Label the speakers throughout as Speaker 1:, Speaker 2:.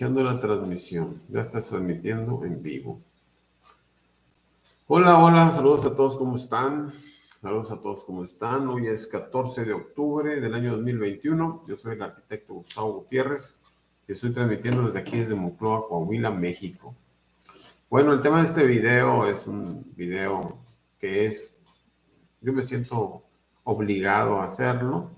Speaker 1: Iniciando la transmisión. Ya estás transmitiendo en vivo. Hola, hola, saludos a todos, ¿cómo están? Saludos a todos, ¿cómo están? Hoy es 14 de octubre del año 2021. Yo soy el arquitecto Gustavo Gutiérrez y estoy transmitiendo desde aquí, desde Monclova, Coahuila, México. Bueno, el tema de este video es un video que yo me siento obligado a hacerlo.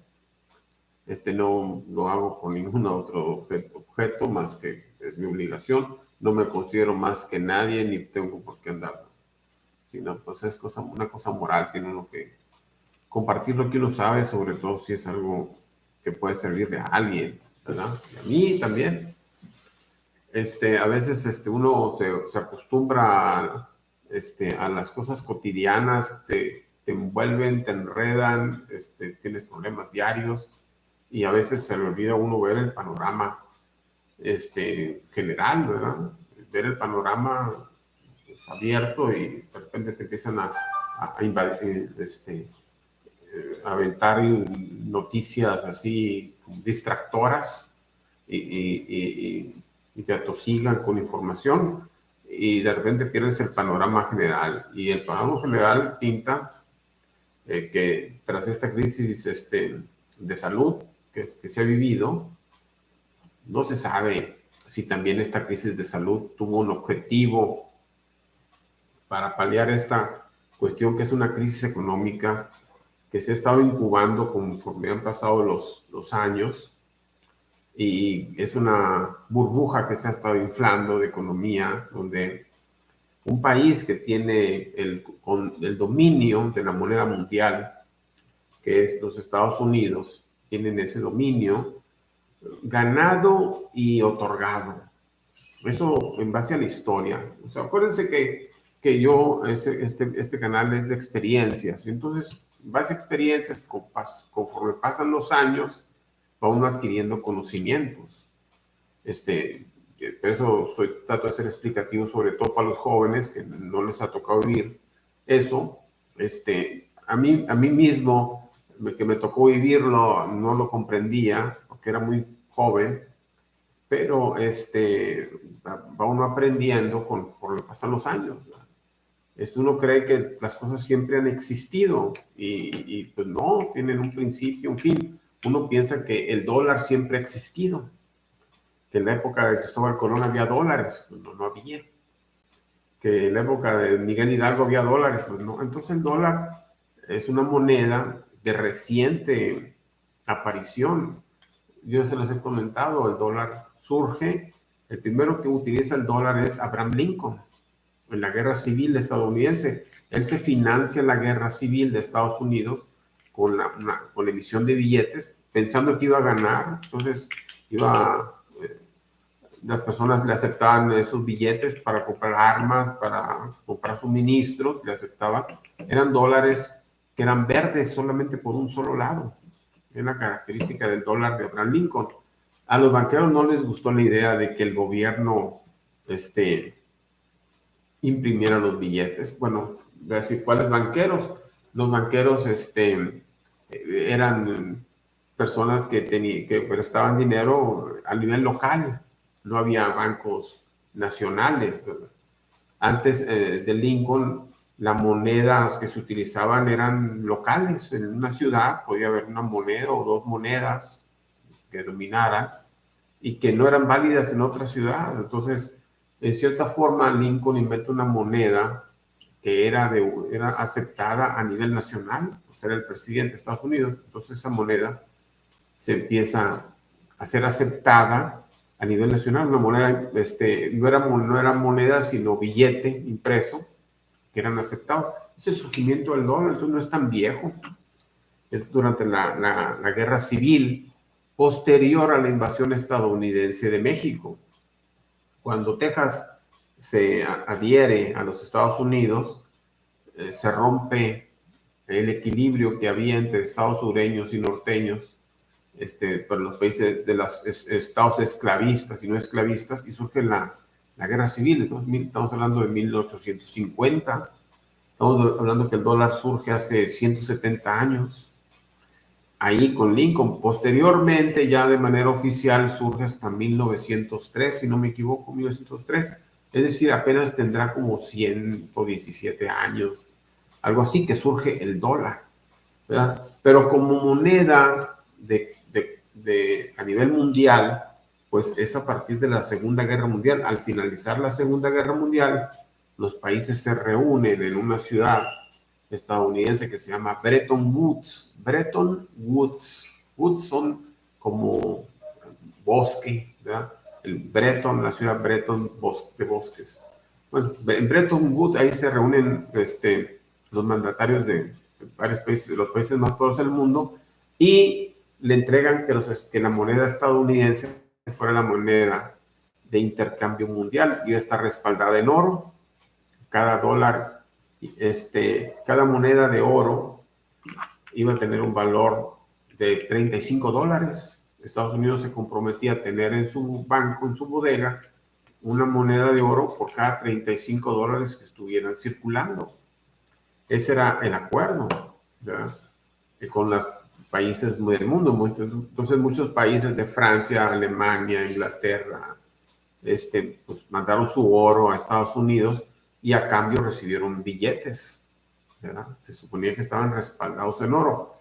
Speaker 1: No lo hago por ningún otro objeto más que es mi obligación. No me considero más que nadie ni tengo por qué andarlo. Sino pues es una cosa moral, tiene uno que compartir lo que uno sabe, sobre todo si es algo que puede servirle a alguien, ¿verdad? Y a mí también. A veces uno se acostumbra a las cosas cotidianas, te envuelven, te enredan, tienes problemas diarios y a veces se le olvida a uno ver el panorama general, ¿verdad? Ver el panorama pues, abierto y de repente te empiezan a invadir, a aventar noticias así distractoras y te atosigan con información y de repente pierdes el panorama general. Y el panorama general pinta que tras esta crisis de salud que se ha vivido, no se sabe si también esta crisis de salud tuvo un objetivo para paliar esta cuestión que es una crisis económica que se ha estado incubando conforme han pasado los años y es una burbuja que se ha estado inflando de economía, donde un país que tiene con el dominio de la moneda mundial, que es los Estados Unidos, tienen ese dominio ganado y otorgado. Eso en base a la historia. O sea, acuérdense que yo, este canal es de experiencias. Entonces, en base a experiencias, conforme pasan los años, va uno adquiriendo conocimientos. Por eso trato de ser explicativo, sobre todo para los jóvenes que no les ha tocado vivir eso. A mí mismo, que me tocó vivirlo, no lo comprendía, porque era muy joven, pero va uno aprendiendo por lo que pasan los años. Uno cree que las cosas siempre han existido y pues no, tienen un principio, un fin. Uno piensa que el dólar siempre ha existido, que en la época de Cristóbal Colón había dólares, pues no había. Que en la época de Miguel Hidalgo había dólares, pues no. Entonces el dólar es una moneda de reciente aparición. Yo se los he comentado, el dólar surge, el primero que utiliza el dólar es Abraham Lincoln en la guerra civil estadounidense. Él se financia la guerra civil de Estados Unidos con la emisión de billetes, pensando que iba a ganar. Entonces las personas le aceptaban esos billetes para comprar armas, para comprar suministros, le aceptaban. Eran dólares que eran verdes solamente por un solo lado. Es la característica del dólar de Abraham Lincoln. A los banqueros no les gustó la idea de que el gobierno imprimiera los billetes. Bueno, voy a decir, ¿cuáles banqueros? Los banqueros eran personas que prestaban dinero a nivel local. No había bancos nacionales, ¿verdad? Antes de Lincoln, las monedas que se utilizaban eran locales. En una ciudad podía haber una moneda o dos monedas que dominaran y que no eran válidas en otra ciudad. Entonces, en cierta forma, Lincoln inventa una moneda que era aceptada a nivel nacional, pues era el presidente de Estados Unidos. Entonces, esa moneda se empieza a ser aceptada a nivel nacional. Una moneda, no era moneda, sino billete impreso, que eran aceptados. Ese surgimiento del dólar, entonces no es tan viejo. Es durante la guerra civil posterior a la invasión estadounidense de México. Cuando Texas se adhiere a los Estados Unidos, se rompe el equilibrio que había entre estados sureños y norteños, por los países de los estados esclavistas y no esclavistas, y surge la guerra civil. Entonces, estamos hablando de 1850, estamos hablando que el dólar surge hace 170 años. ahí con Lincoln. Posteriormente, ya de manera oficial, surge hasta 1903, si no me equivoco, 1903. Es decir, apenas tendrá como 117 años, algo así, que surge el dólar, ¿verdad? Pero como moneda a nivel mundial, pues es a partir de la Segunda Guerra Mundial. Al finalizar la Segunda Guerra Mundial, los países se reúnen en una ciudad estadounidense que se llama Bretton Woods. Bretton Woods. Woods son como bosque, ¿verdad? El Bretton, la ciudad Bretton, de bosques. Bueno, en Bretton Woods ahí se reúnen los mandatarios de varios países, los países más poderosos del mundo, y le entregan que la moneda estadounidense fuera la moneda de intercambio mundial, y está respaldada en oro. Cada dólar, cada moneda de oro iba a tener un valor de 35 dólares. Estados Unidos se comprometía a tener en su banco, en su bodega, una moneda de oro por cada 35 dólares que estuvieran circulando. Ese era el acuerdo, ¿verdad? Con los países del mundo. Entonces muchos países de Francia, Alemania, Inglaterra, pues mandaron su oro a Estados Unidos y a cambio recibieron billetes, ¿verdad? Se suponía que estaban respaldados en oro.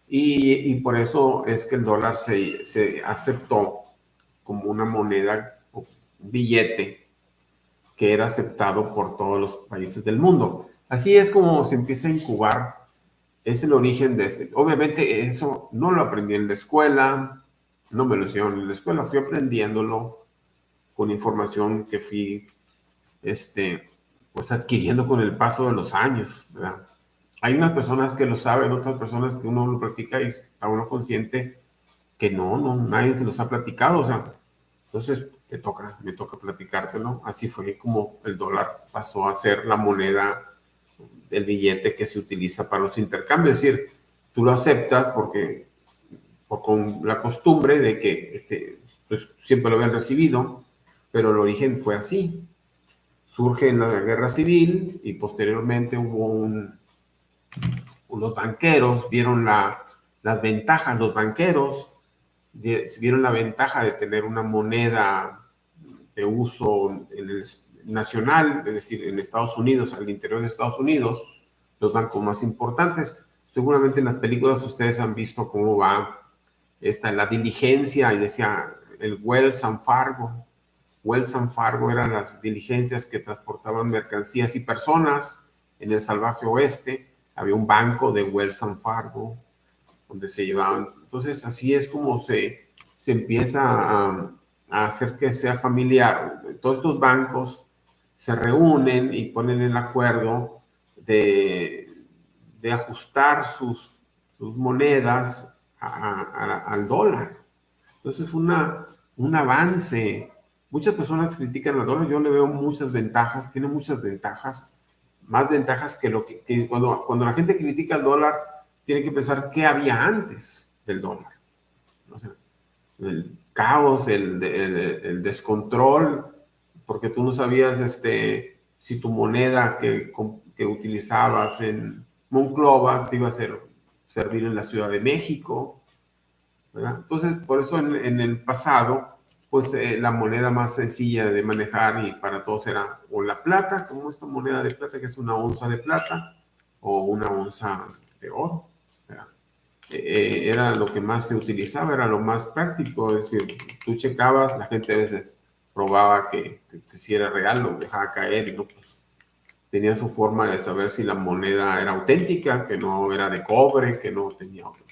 Speaker 1: Y por eso es que el dólar se aceptó como una moneda, un billete que era aceptado por todos los países del mundo. Así es como se empieza a incubar, es el origen de este. Obviamente eso no lo aprendí en la escuela, no me lo hicieron en la escuela, fui aprendiéndolo con información que fui pues adquiriendo con el paso de los años, ¿verdad? Hay unas personas que lo saben, otras personas que uno lo practica y está uno consciente que no, nadie se los ha platicado, o sea, entonces me toca platicártelo. Así fue como el dólar pasó a ser la moneda, el billete que se utiliza para los intercambios. Es decir, tú lo aceptas con la costumbre de que pues, siempre lo habían recibido, pero el origen fue así. Surge en la guerra civil y posteriormente hubo unos banqueros, vieron las ventajas, los banqueros vieron la ventaja de tener una moneda de uso nacional, es decir, en Estados Unidos, al interior de Estados Unidos, los bancos más importantes. Seguramente en las películas ustedes han visto cómo va la diligencia, y decía el Wells and Fargo. Wells and Fargo eran las diligencias que transportaban mercancías y personas en el salvaje oeste. Había un banco de Wells and Fargo donde se llevaban. Entonces, así es como se empieza a hacer que sea familiar. Todos estos bancos se reúnen y ponen el acuerdo de ajustar sus monedas al dólar. Entonces, fue un avance. Muchas personas critican al dólar, yo le veo muchas ventajas, tiene muchas ventajas, más ventajas que cuando la gente critica al dólar, tiene que pensar qué había antes del dólar. O sea, el caos, el descontrol, porque tú no sabías si tu moneda que utilizabas en Monclova te iba a servir en la Ciudad de México, ¿verdad? Entonces, por eso en el pasado, pues la moneda más sencilla de manejar y para todos era o la plata, como esta moneda de plata que es una onza de plata, o una onza de oro, ¿verdad? Era lo que más se utilizaba, era lo más práctico. Es decir, tú checabas, la gente a veces probaba que si era real, lo dejaba caer y no, pues tenía su forma de saber si la moneda era auténtica, que no era de cobre, que no tenía otro,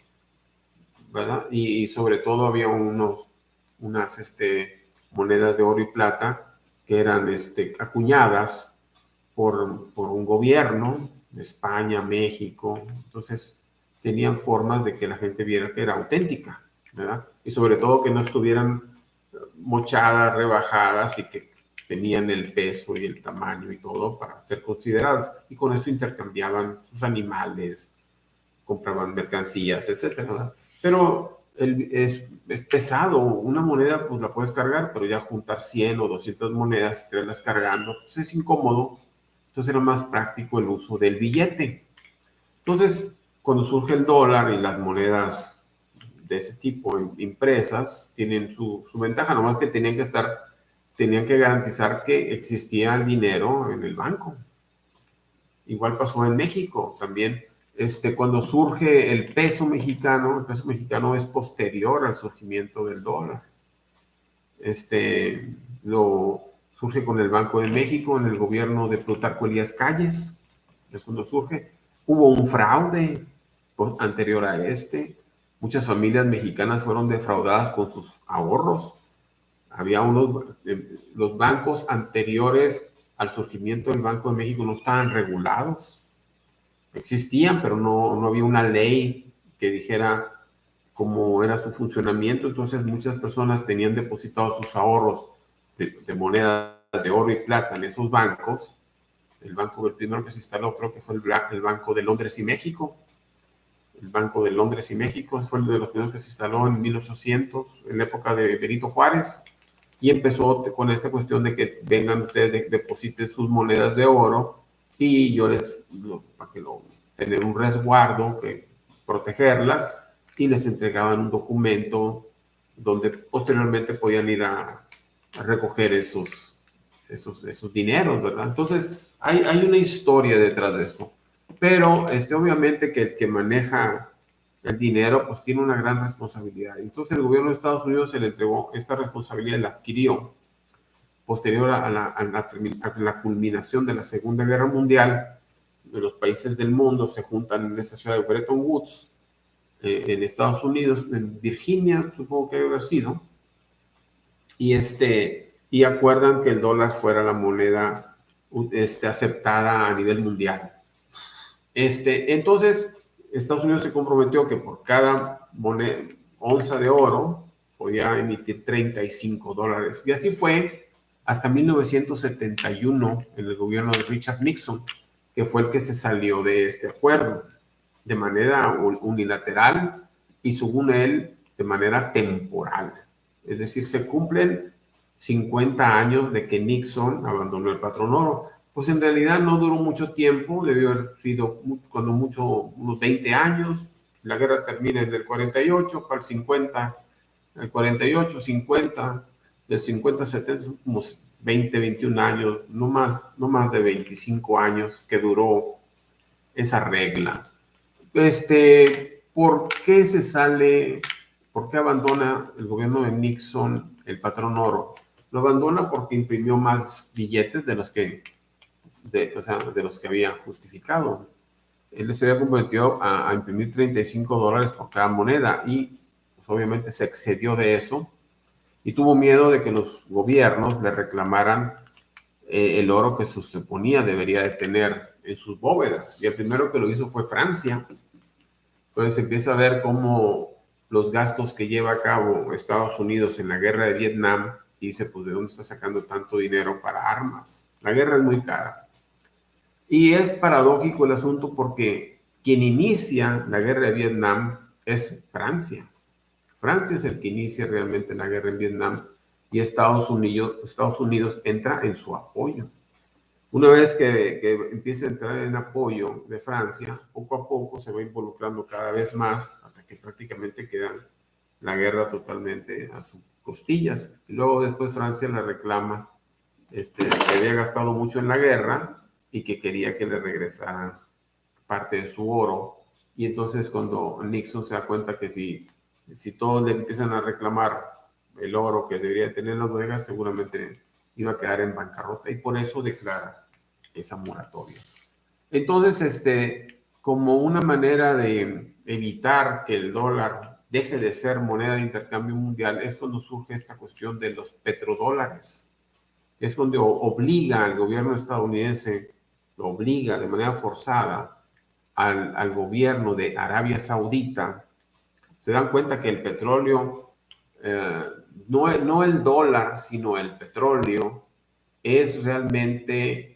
Speaker 1: ¿verdad? Y sobre todo había unas monedas de oro y plata que eran acuñadas por un gobierno de España, México. Entonces tenían formas de que la gente viera que era auténtica, ¿verdad? Y sobre todo que no estuvieran mochadas, rebajadas y que tenían el peso y el tamaño y todo para ser consideradas. Y con eso intercambiaban sus animales, compraban mercancías, etcétera, ¿verdad? Pero es pesado. Una moneda pues la puedes cargar, pero ya juntar 100 o 200 monedas y tenerlas cargando pues es incómodo. Entonces era más práctico el uso del billete. Entonces, cuando surge el dólar y las monedas de ese tipo impresas tienen su ventaja, nomás que tenían que garantizar que existía el dinero en el banco. Igual pasó en México también. Cuando surge el peso mexicano es posterior al surgimiento del dólar. Lo surge con el Banco de México en el gobierno de Plutarco Elías Calles, es cuando surge. Hubo un fraude anterior a muchas familias mexicanas fueron defraudadas con sus ahorros. Había los bancos anteriores al surgimiento del Banco de México no estaban regulados. Existían, pero no había una ley que dijera cómo era su funcionamiento. Entonces muchas personas tenían depositados sus ahorros de monedas de oro y plata en esos bancos. El primero que se instaló creo que fue el Banco de Londres y México. El Banco de Londres y México fue uno de los primeros que se instaló en 1800, en la época de Benito Juárez, y empezó con esta cuestión de que vengan ustedes, depositen sus monedas de oro y yo para que tener un resguardo, protegerlas, y les entregaban un documento donde posteriormente podían ir a recoger esos dineros, ¿verdad? Entonces, hay una historia detrás de esto. Pero obviamente que el que maneja el dinero pues tiene una gran responsabilidad. Entonces el gobierno de Estados Unidos se le entregó esta responsabilidad, la adquirió posterior a la culminación de la Segunda Guerra Mundial. De los países del mundo se juntan en esta ciudad de Bretton Woods, en Estados Unidos, en Virginia, supongo que debe haber sido, y acuerdan que el dólar fuera la moneda aceptada a nivel mundial. Entonces, Estados Unidos se comprometió que por cada onza de oro podía emitir $35. Y así fue hasta 1971, en el gobierno de Richard Nixon, que fue el que se salió de este acuerdo de manera unilateral y, según él, de manera temporal. Es decir, se cumplen 50 años de que Nixon abandonó el patrón oro. Pues en realidad no duró mucho tiempo, debió haber sido cuando mucho unos 20 años. La guerra termina en el 48, para el 50, el 48, 50, del 50 a 70, unos 20, 21 años, no más de 25 años que duró esa regla. ¿Por qué se sale, por qué abandona el gobierno de Nixon el patrón oro? Lo abandona porque imprimió más billetes de los que había justificado. Él se había comprometido a imprimir $35 por cada moneda y pues, obviamente se excedió de eso y tuvo miedo de que los gobiernos le reclamaran el oro que se suponía debería de tener en sus bóvedas. Y el primero que lo hizo fue Francia. Entonces empieza a ver cómo los gastos que lleva a cabo Estados Unidos en la guerra de Vietnam y dice, pues, ¿de dónde está sacando tanto dinero para armas? La guerra es muy cara. Y es paradójico el asunto porque quien inicia la guerra de Vietnam es Francia. Francia es el que inicia realmente la guerra en Vietnam y Estados Unidos entra en su apoyo. Una vez que empieza a entrar en apoyo de Francia, poco a poco se va involucrando cada vez más hasta que prácticamente queda la guerra totalmente a sus costillas. Y luego después Francia le reclama que había gastado mucho en la guerra y que quería que le regresaran parte de su oro. Y entonces cuando Nixon se da cuenta que si todos le empiezan a reclamar el oro que debería tener las bodegas, seguramente iba a quedar en bancarrota y por eso declara esa moratoria. Entonces, como una manera de evitar que el dólar deje de ser moneda de intercambio mundial, es cuando surge esta cuestión de los petrodólares. Es donde obliga al gobierno estadounidense, lo obliga de manera forzada al gobierno de Arabia Saudita. Se dan cuenta que el petróleo, no el dólar, sino el petróleo, es realmente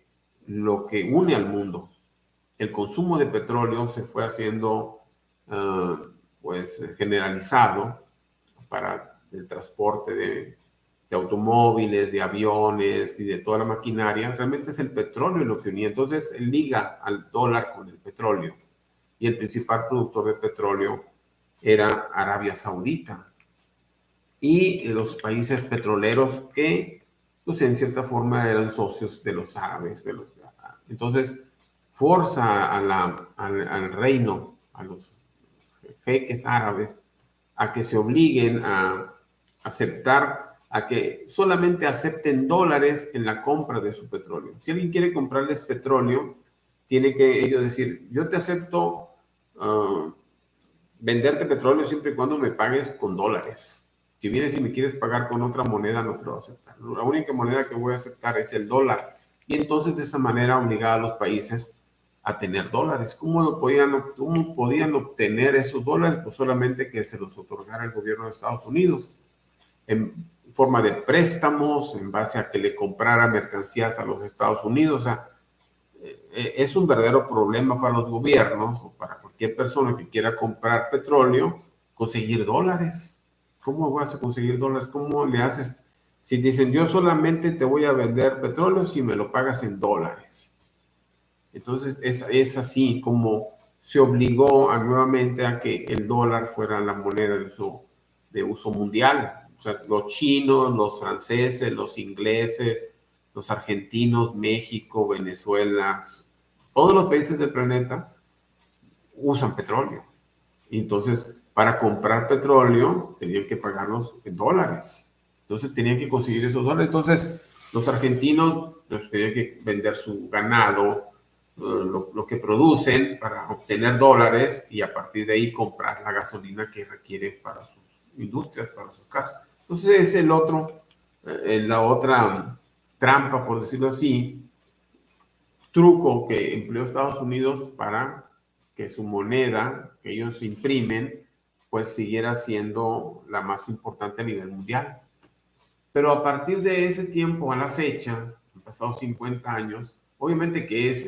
Speaker 1: lo que une al mundo. El consumo de petróleo se fue haciendo generalizado para el transporte de automóviles, de aviones y de toda la maquinaria. Realmente es el petróleo lo que unía. Entonces, él liga al dólar con el petróleo y el principal productor de petróleo era Arabia Saudita y los países petroleros que, pues, en cierta forma eran socios de los árabes. Entonces, forza al reino, a los jeques árabes, a que se obliguen a aceptar, a que solamente acepten dólares en la compra de su petróleo. Si alguien quiere comprarles petróleo, tiene que ellos decir, yo te acepto venderte petróleo siempre y cuando me pagues con dólares. Si vienes y me quieres pagar con otra moneda, no te lo voy a aceptar. La única moneda que voy a aceptar es el dólar. Y entonces de esa manera obligaba a los países a tener dólares. ¿Cómo podían obtener esos dólares? Pues solamente que se los otorgara el gobierno de Estados Unidos en forma de préstamos, en base a que le comprara mercancías a los Estados Unidos. O sea, es un verdadero problema para los gobiernos o para cualquier persona que quiera comprar petróleo, conseguir dólares. ¿Cómo vas a conseguir dólares? ¿Cómo le haces? Si dicen, yo solamente te voy a vender petróleo si me lo pagas en dólares. Entonces, es así como se obligó nuevamente a que el dólar fuera la moneda de uso mundial. O sea, los chinos, los franceses, los ingleses, los argentinos, México, Venezuela, todos los países del planeta usan petróleo. Y entonces, para comprar petróleo, tenían que pagarlos en dólares. Entonces, tenían que conseguir esos dólares. Entonces, los argentinos pues, tenían que vender su ganado, lo que producen para obtener dólares y a partir de ahí comprar la gasolina que requieren para sus industrias, para sus casas. Entonces, es la otra trampa, por decirlo así, truco que empleó Estados Unidos para que su moneda que ellos imprimen pues siguiera siendo la más importante a nivel mundial. Pero a partir de ese tiempo a la fecha, han pasado 50 años, obviamente que es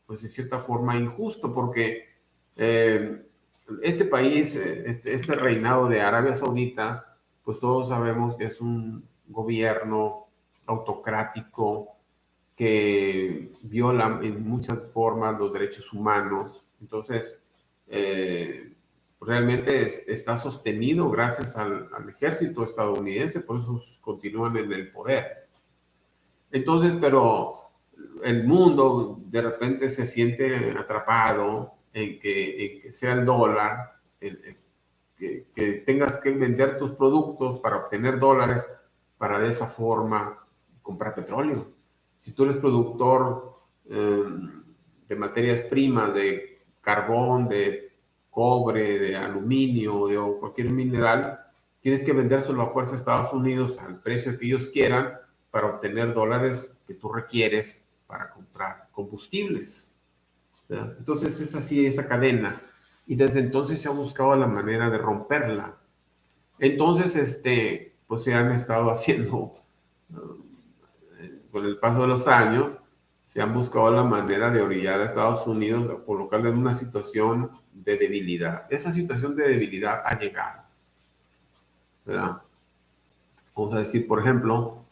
Speaker 1: pues de cierta forma injusto porque este país, este reinado de Arabia Saudita, pues todos sabemos que es un gobierno autocrático, que viola en muchas formas los derechos humanos. Entonces, realmente está sostenido gracias al ejército estadounidense, por eso continúan en el poder. Entonces, pero el mundo de repente se siente atrapado en que sea el dólar, que tengas que vender tus productos para obtener dólares, para de esa forma comprar petróleo. Si tú eres productor de materias primas, de carbón, de cobre, de aluminio, de cualquier mineral, tienes que vendérselo a fuerza a Estados Unidos al precio que ellos quieran para obtener dólares que tú requieres para comprar combustibles. ¿Verdad? Entonces es así esa cadena y desde entonces se ha buscado la manera de romperla. Entonces, pues se han estado haciendo con el paso de los años, se han buscado la manera de orillar a Estados Unidos a colocarle en una situación de debilidad. Esa situación de debilidad ha llegado, ¿verdad? Vamos a decir, por ejemplo,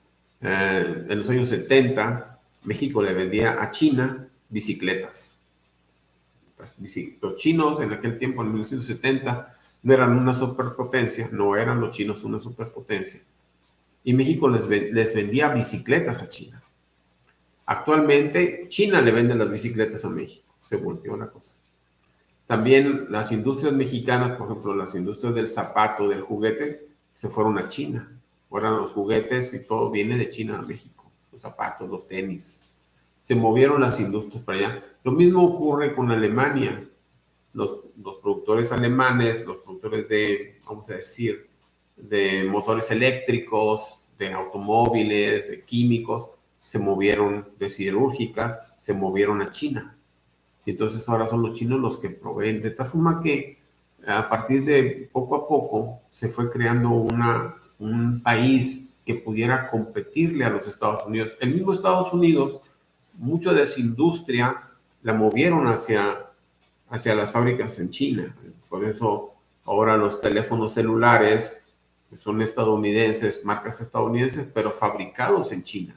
Speaker 1: en los años 70, México le vendía a China bicicletas. Los chinos en aquel tiempo, en 1970, no eran una superpotencia, no eran los chinos una superpotencia. Y México les vendía bicicletas a China. Actualmente, China le vende las bicicletas a México. Se volteó la cosa. También las industrias mexicanas, por ejemplo, las industrias del zapato, del juguete, se fueron a China. Ahora los juguetes y todo viene de China a México. Los zapatos, los tenis. Se movieron las industrias para allá. Lo mismo ocurre con Alemania. Los productores alemanes, los productores vamos a decir, de motores eléctricos, de automóviles, de químicos, se movieron, de siderúrgicas, se movieron a China. Y entonces ahora son los chinos los que proveen. De tal forma que a partir de poco a poco se fue creando un país que pudiera competirle a los Estados Unidos. El mismo Estados Unidos, mucho de su industria la movieron hacia las fábricas en China. Por eso ahora los teléfonos celulares son estadounidenses, marcas estadounidenses, pero fabricados en China.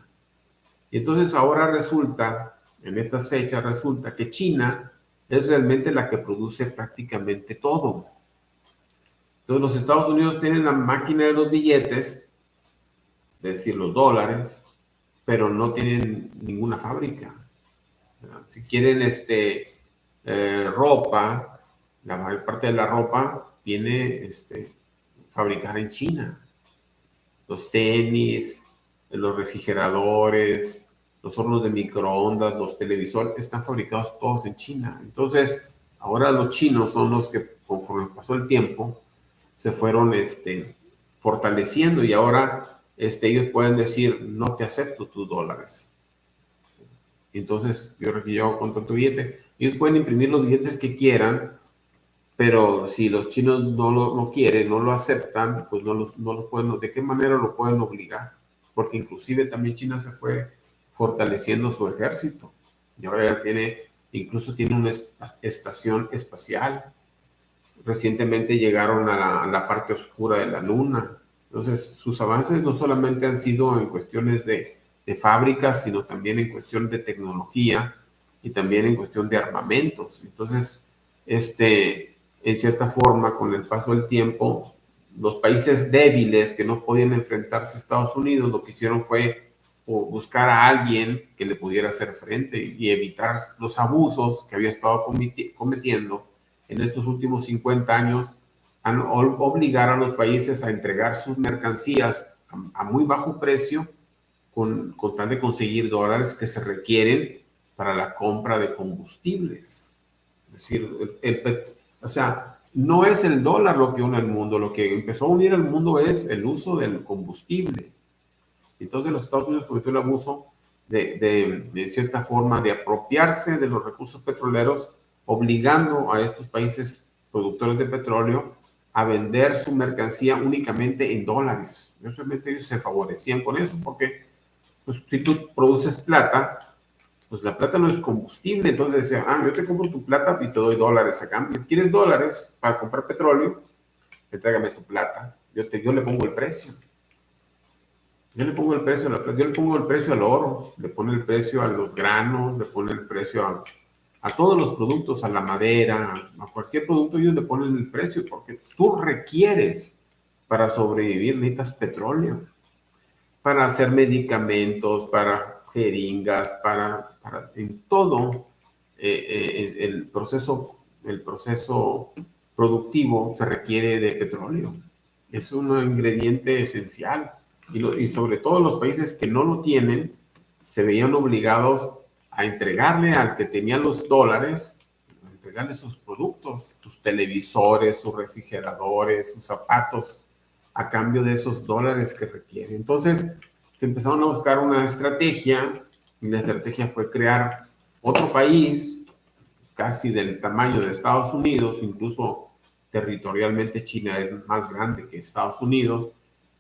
Speaker 1: Y entonces ahora resulta, en estas fechas resulta que China es realmente la que produce prácticamente todo. Entonces los Estados Unidos tienen la máquina de los billetes, es decir, los dólares, pero no tienen ninguna fábrica. Si quieren ropa, la mayor parte de la ropa viene fabricada en China. Los tenis, los refrigeradores, los hornos de microondas, los televisores, están fabricados todos en China. Entonces, ahora los chinos son los que, conforme pasó el tiempo, se fueron fortaleciendo y ahora ellos pueden decir, no te acepto tus dólares. Entonces, yo con tu billete, ellos pueden imprimir los billetes que quieran, pero si los chinos no lo quieren, no lo aceptan, pues no los pueden, ¿de qué manera lo pueden obligar? Porque inclusive también China se fue fortaleciendo su ejército y ahora ya incluso tiene una estación espacial. Recientemente llegaron a la parte oscura de la luna. Entonces, sus avances no solamente han sido en cuestiones de fábricas, sino también en cuestión de tecnología y también en cuestión de armamentos. Entonces, en cierta forma, con el paso del tiempo, los países débiles que no podían enfrentarse a Estados Unidos, lo que hicieron fue buscar a alguien que le pudiera hacer frente y evitar los abusos que había estado cometiendo en estos últimos 50 años, obligar a los países a entregar sus mercancías a muy bajo precio con tal de conseguir dólares que se requieren para la compra de combustibles. Es decir, o sea, no es el dólar lo que une al mundo, lo que empezó a unir al mundo es el uso del combustible. Entonces los Estados Unidos cometió el abuso de cierta forma de apropiarse de los recursos petroleros, obligando a estos países productores de petróleo a vender su mercancía únicamente en dólares. Obviamente ellos se favorecían con eso porque pues, si tú produces plata, pues la plata no es combustible, entonces decía, yo te compro tu plata y te doy dólares a cambio. ¿Quieres dólares para comprar petróleo? Entrégame tu plata, yo le pongo el precio. Yo le pongo el precio a la plata, yo le pongo el precio al oro, le pone el precio a los granos, le pone el precio a todos los productos, a la madera, a cualquier producto ellos le ponen el precio porque tú requieres para sobrevivir, necesitas petróleo, para hacer medicamentos, para jeringas, en todo el proceso productivo se requiere de petróleo. Es un ingrediente esencial y sobre todo los países que no lo tienen se veían obligados a entregarle al que tenía los dólares, a entregarle sus productos, sus televisores, sus refrigeradores, sus zapatos, a cambio de esos dólares que requiere. Entonces, se empezaron a buscar una estrategia y la estrategia fue crear otro país casi del tamaño de Estados Unidos, incluso territorialmente China es más grande que Estados Unidos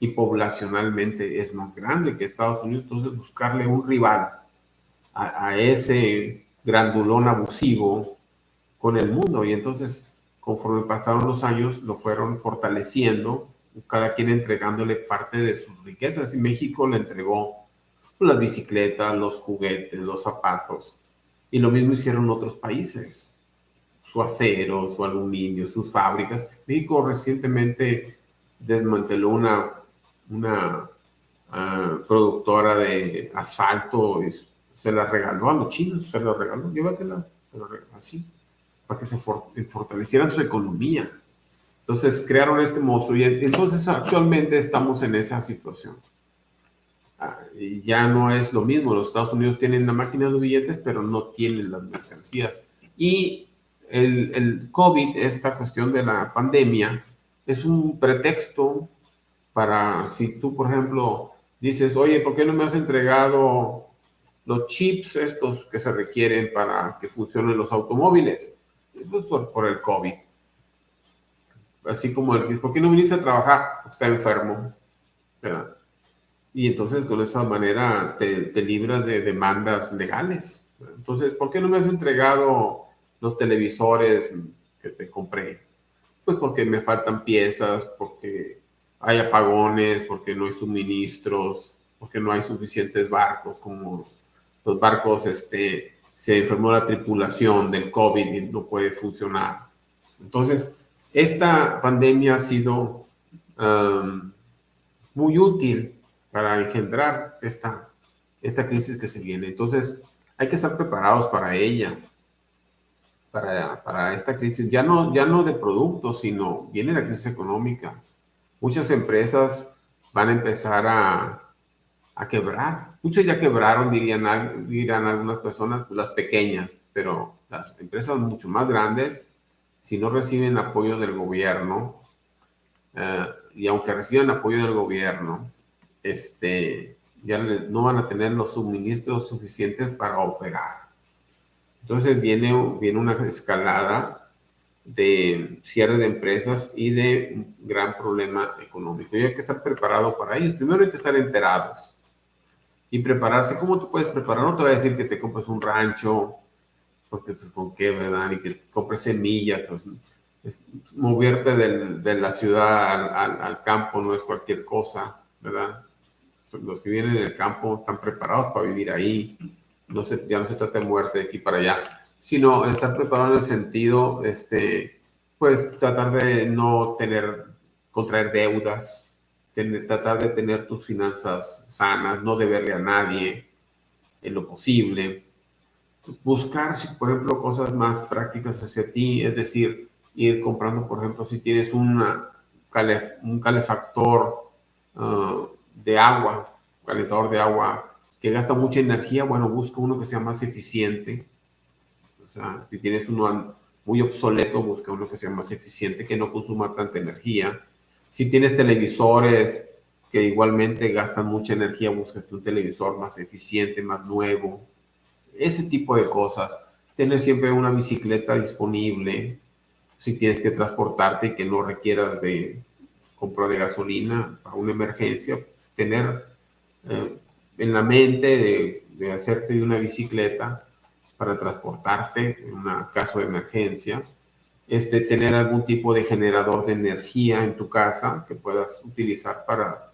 Speaker 1: y poblacionalmente es más grande que Estados Unidos, entonces buscarle un rival a ese grandulón abusivo con el mundo y entonces conforme pasaron los años lo fueron fortaleciendo, cada quien entregándole parte de sus riquezas y México le entregó las bicicletas, los juguetes, los zapatos y lo mismo hicieron otros países, su acero, su aluminio, sus fábricas. México recientemente desmanteló una productora de asfalto y se la regaló a los chinos, se la regaló, llévatela, así, para que se fortalecieran su economía. Entonces crearon este monstruo y entonces actualmente estamos en esa situación. Y ya no es lo mismo, los Estados Unidos tienen la máquina de billetes, pero no tienen las mercancías. Y el COVID, esta cuestión de la pandemia, es un pretexto para, si tú, por ejemplo, dices, oye, ¿por qué no me has entregado los chips estos que se requieren para que funcionen los automóviles? Pues por el COVID. Así como ¿por qué no viniste a trabajar? Porque está enfermo, ¿verdad? Y entonces con esa manera te libras de demandas legales. Entonces, ¿por qué no me has entregado los televisores que te compré? Pues porque me faltan piezas, porque hay apagones, porque no hay suministros, porque no hay suficientes barcos, como los barcos, se enfermó la tripulación del COVID y no puede funcionar. Entonces, Esta pandemia ha sido muy útil para engendrar esta crisis que se viene. Entonces, hay que estar preparados para ella, para esta crisis, ya no de productos, sino viene la crisis económica. Muchas empresas van a empezar a quebrar. Muchos ya quebraron, dirán algunas personas, las pequeñas, pero las empresas mucho más grandes, si no reciben apoyo del gobierno, y aunque reciban apoyo del gobierno, no van a tener los suministros suficientes para operar. Entonces viene una escalada de cierre de empresas y de un gran problema económico. Y hay que estar preparado para ello. Primero hay que estar enterados y prepararse. ¿Cómo te puedes preparar? No te voy a decir que te compres un rancho, porque pues con qué, ¿verdad? Y que compres semillas, pues moverte de la ciudad al campo no es cualquier cosa, ¿verdad? Los que vienen del campo están preparados para vivir ahí. Ya no se trata de muerte de aquí para allá, sino estar preparado en el sentido, pues tratar de no contraer deudas, tratar de tener tus finanzas sanas, no deberle a nadie en lo posible. Buscar, por ejemplo, cosas más prácticas hacia ti, es decir, ir comprando, por ejemplo, si tienes un calefactor de agua, calentador de agua que gasta mucha energía, bueno, busca uno que sea más eficiente. O sea, si tienes uno muy obsoleto, busca uno que sea más eficiente, que no consuma tanta energía. Si tienes televisores que igualmente gastan mucha energía, busca un televisor más eficiente, más nuevo. Ese tipo de cosas. Tener siempre una bicicleta disponible si tienes que transportarte y que no requieras de compra de gasolina para una emergencia. Tener en la mente de hacerte de una bicicleta para transportarte en un caso de emergencia. Tener algún tipo de generador de energía en tu casa que puedas utilizar para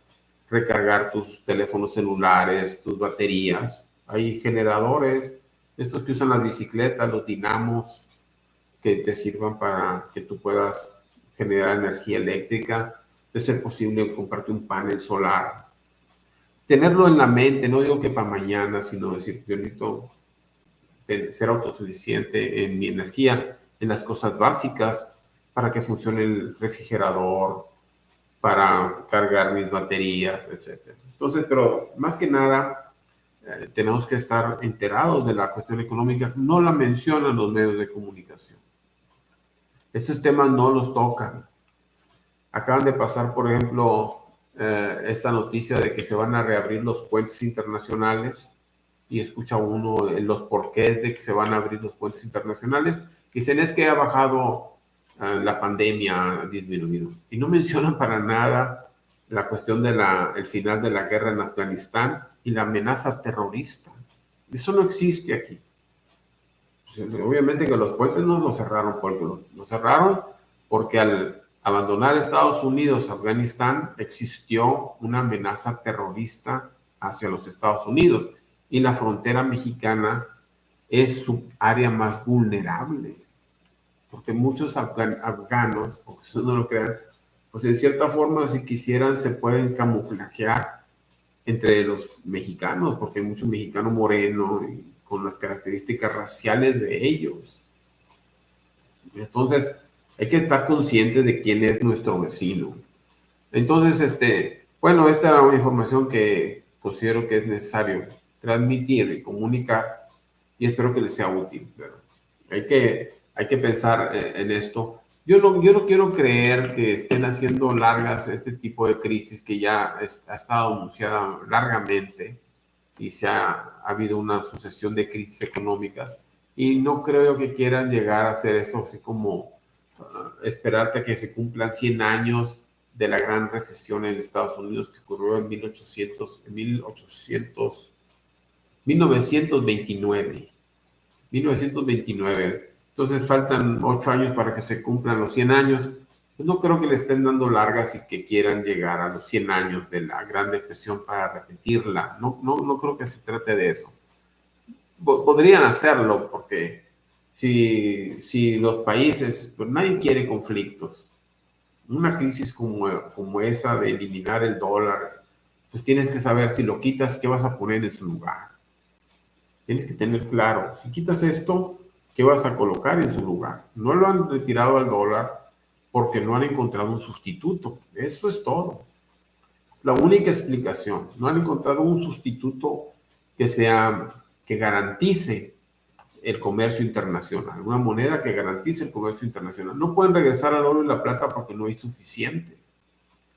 Speaker 1: recargar tus teléfonos celulares, tus baterías. Hay generadores, estos que usan las bicicletas, los dinamos, que te sirvan para que tú puedas generar energía eléctrica. De ser posible, comprarte un panel solar. Tenerlo en la mente, no digo que para mañana, sino decir, yo necesito ser autosuficiente en mi energía, en las cosas básicas, para que funcione el refrigerador, para cargar mis baterías, etc. Entonces, pero más que nada, tenemos que estar enterados de la cuestión económica. No la mencionan los medios de comunicación. Estos temas no los tocan. Acaban de pasar, por ejemplo, esta noticia de que se van a reabrir los puentes internacionales y escucha uno los porqués de que se van a abrir los puentes internacionales. Dicen es que ha bajado la pandemia, ha disminuido. Y no mencionan para nada la cuestión el final de la guerra en Afganistán y la amenaza terrorista. Eso no existe aquí. Obviamente que los puentes no los cerraron porque los cerraron porque al abandonar Estados Unidos, Afganistán, existió una amenaza terrorista hacia los Estados Unidos y la frontera mexicana es su área más vulnerable, porque muchos afganos, aunque ustedes no lo crean, pues en cierta forma, si quisieran, se pueden camuflajear entre los mexicanos, porque hay mucho mexicano moreno y con las características raciales de ellos. Entonces, hay que estar conscientes de quién es nuestro vecino. Entonces, bueno, esta era una información que considero que es necesario transmitir y comunicar y espero que les sea útil. ¿Verdad? Hay que pensar en esto. Yo no quiero creer que estén haciendo largas este tipo de crisis que ya ha estado anunciada largamente y ha habido una sucesión de crisis económicas y no creo que quieran llegar a hacer esto así como esperarte a que se cumplan 100 años de la gran recesión en Estados Unidos que ocurrió en 1929. 1929. Entonces faltan 8 años para que se cumplan los 100 años. Pues no creo que le estén dando largas y que quieran llegar a los 100 años de la Gran Depresión para repetirla. No creo que se trate de eso. Podrían hacerlo porque si los países, pues nadie quiere conflictos. una crisis como esa de eliminar el dólar, pues tienes que saber si lo quitas, ¿qué vas a poner en su lugar? Tienes que tener claro, si quitas esto, ¿qué vas a colocar en su lugar? No lo han retirado al dólar porque no han encontrado un sustituto. Eso es todo. La única explicación. No han encontrado un sustituto que garantice el comercio internacional, una moneda que garantice el comercio internacional. No pueden regresar al oro y la plata porque no hay suficiente,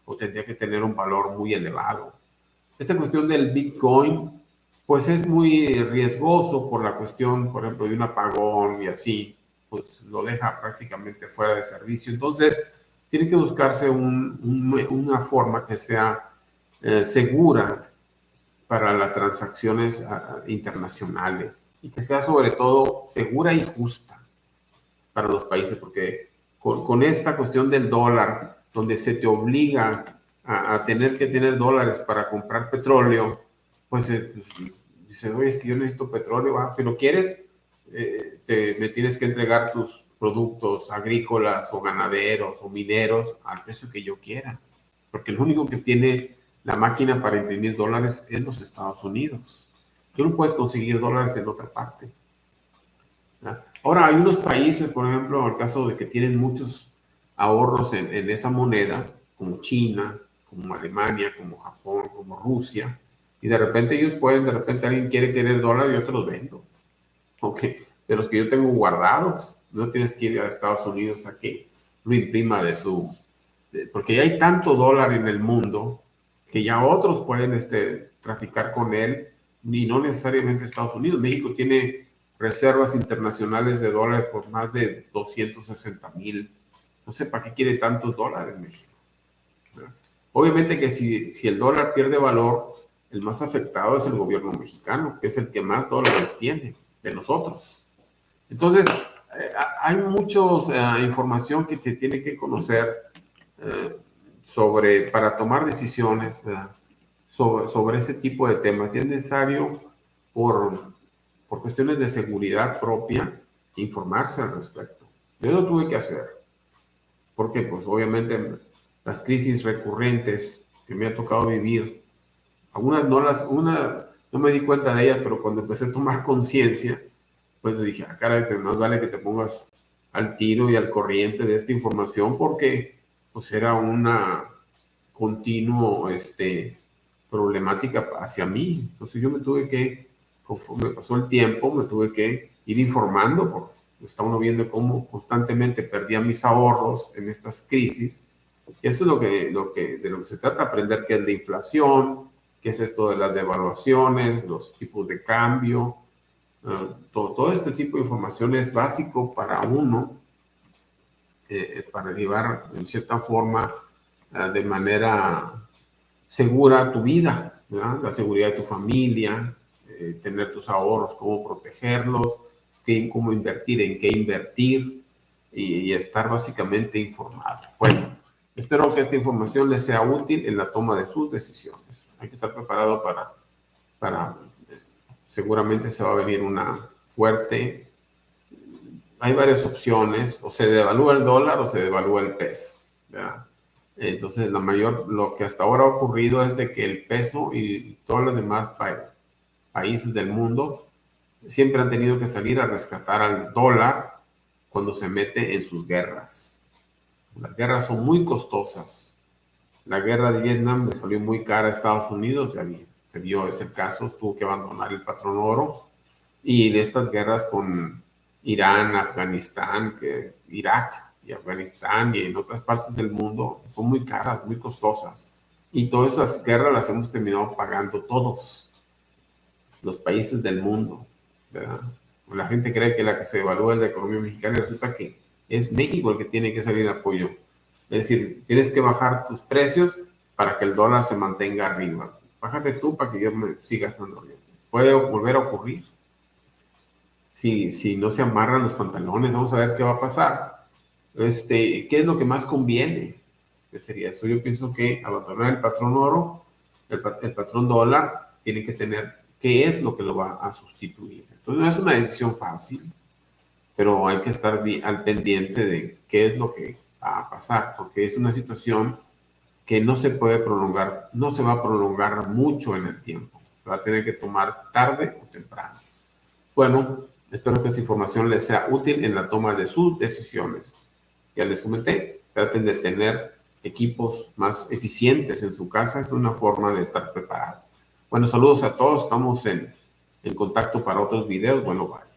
Speaker 1: o tendría que tener un valor muy elevado. Esta cuestión del Bitcoin, pues es muy riesgoso por la cuestión, por ejemplo, de un apagón y así, pues lo deja prácticamente fuera de servicio. Entonces, tiene que buscarse una forma que sea segura para las transacciones internacionales y que sea sobre todo segura y justa para los países, porque con esta cuestión del dólar, donde se te obliga a tener que tener dólares para comprar petróleo, pues dices, oye, es que yo necesito petróleo, pero quieres, me tienes que entregar tus productos agrícolas o ganaderos o mineros al precio que yo quiera, porque el único que tiene la máquina para imprimir dólares es los Estados Unidos. Tú no puedes conseguir dólares en otra parte. Ahora, hay unos países, por ejemplo, en el caso de que tienen muchos ahorros en esa moneda, como China, como Alemania, como Japón, como Rusia, y de repente ellos pueden, de repente alguien quiere querer dólares y yo te los vendo. Ok, de los que yo tengo guardados, no tienes que ir a Estados Unidos a que lo imprima porque ya hay tanto dólar en el mundo que ya otros pueden traficar con él y no necesariamente Estados Unidos. México tiene reservas internacionales de dólares por más de 260,000. No sé para qué quiere tantos dólares México. Obviamente que si el dólar pierde valor, el más afectado es el gobierno mexicano, que es el que más dólares tiene de nosotros. Entonces, hay mucha información que se tiene que conocer para tomar decisiones, ¿verdad? Sobre ese tipo de temas. Y es necesario, por cuestiones de seguridad propia, informarse al respecto. Yo lo tuve que hacer, porque pues obviamente las crisis recurrentes que me ha tocado vivir, algunas no me di cuenta de ellas, pero cuando empecé a tomar conciencia, pues dije, caray, más vale que te pongas al tiro y al corriente de esta información, porque pues era una continuo problemática hacia mí. Entonces yo me tuve que, conforme pasó el tiempo, me tuve que ir informando, porque está uno viendo cómo constantemente perdía mis ahorros en estas crisis. Y eso es de lo que se trata, aprender qué es la inflación, qué es esto de las devaluaciones, los tipos de cambio. Todo este tipo de información es básico para uno, para llevar en cierta forma de manera segura tu vida, ¿verdad? La seguridad de tu familia, tener tus ahorros, cómo protegerlos, cómo invertir, en qué invertir y estar básicamente informado. Bueno, espero que esta información les sea útil en la toma de sus decisiones. Hay que estar preparado para seguramente se va a venir una fuerte. Hay varias opciones, o se devalúa el dólar o se devalúa el peso, ¿verdad? Entonces, lo que hasta ahora ha ocurrido es de que el peso y todos los demás países del mundo siempre han tenido que salir a rescatar al dólar cuando se mete en sus guerras. Las guerras son muy costosas. La guerra de Vietnam le salió muy cara a Estados Unidos, ya se vio ese caso, tuvo que abandonar el patrón oro. Y de estas guerras con Irán, Afganistán, Irak y Afganistán y en otras partes del mundo son muy caras, muy costosas. Y todas esas guerras las hemos terminado pagando todos los países del mundo, ¿verdad? La gente cree que la que se evalúa es la economía mexicana y resulta que es México el que tiene que salir en apoyo. Es decir, tienes que bajar tus precios para que el dólar se mantenga arriba. Bájate tú para que yo me siga estando bien. Puede volver a ocurrir. Si no se amarran los pantalones, vamos a ver qué va a pasar. ¿Qué es lo que más conviene? ¿Qué sería eso? Yo pienso que abandonar el patrón oro, el patrón dólar, tiene que tener qué es lo que lo va a sustituir. Entonces no es una decisión fácil, pero hay que estar al pendiente de qué es lo que a pasar, porque es una situación que no se puede prolongar, no se va a prolongar mucho en el tiempo. Se va a tener que tomar tarde o temprano. Bueno, espero que esta información les sea útil en la toma de sus decisiones. Ya les comenté, traten de tener equipos más eficientes en su casa, es una forma de estar preparado. Bueno, saludos a todos, estamos en contacto para otros videos. Bueno, bye.